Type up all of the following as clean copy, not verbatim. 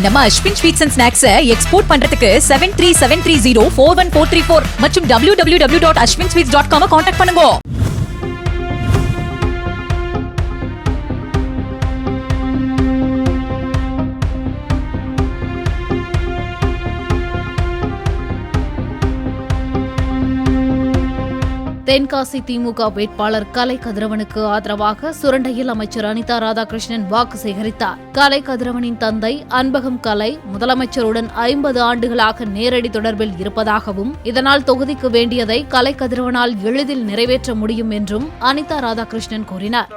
நம்ம Ashwin sweets and snacks export பண்றதுக்கு 7373041434 மற்றும் www.ashwinsweets.com கான்டாக்ட் பண்ணுங்க. தென்காசி திமுக வேட்பாளர் கலை கதிரவனுக்கு ஆதரவாக சுரண்டையில் அமைச்சர் அனிதா ராதாகிருஷ்ணன் வாக்கு சேகரித்தார். கலை கதிரவனின் தந்தை அன்பகம் கலை முதலமைச்சருடன் 50 ஆண்டுகளாக நேரடி தொடர்பில் இருப்பதாகவும் இதனால் தொகுதிக்கு வேண்டியதை கலை கதிரவனால் எளிதில் நிறைவேற்ற முடியும் என்றும் அனிதா ராதாகிருஷ்ணன் கூறினார்.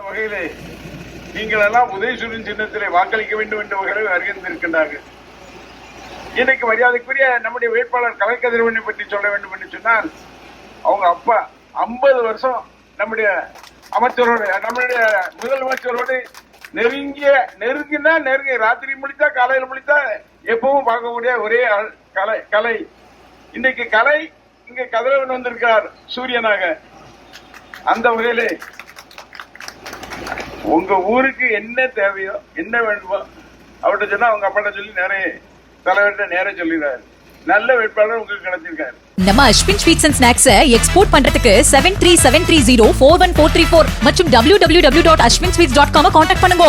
நீங்கள் எல்லாம் உதயசூரியன் சின்னத்திலே வாக்களிக்க வேண்டும் என்ற வகையில் அறிந்திருக்கின்றார்கள். இன்றைக்கு மரியாதைக்குரிய நம்முடைய வேட்பாளர் கலை கதிரவனை பற்றி சொல்ல வேண்டும் என்று சொன்னால், அவங்க அப்பா 50 வருஷம் நம்முடைய அமைச்சரோடு நம்முடைய முதலமைச்சரோடு நெருங்கிய ராத்திரி முடித்தா காலையில் முடித்தா எப்பவும் பார்க்கக்கூடிய ஒரே ஆள் கலை. இன்னைக்கு கலை இங்க கதிரவன் வந்திருக்கிறார் சூரியனாக. அந்த வகையிலே உங்க ஊருக்கு என்ன தேவையோ என்ன வேண்டுமோ அவர்கிட்ட சொன்னா அவங்க அப்பாட்ட சொல்லி நிறைய தலைவர்கிட்ட நேர சொல்லிடுறாரு. நல்ல வேட்பாளர் உங்களுக்கு கிடைச்சிருக்காரு. நம்ம Ashwin sweets and snacks export பண்றதுக்கு 7373041434 மற்றும் www.ashwinsweets.com கான்டாக்ட் பண்ணுங்க.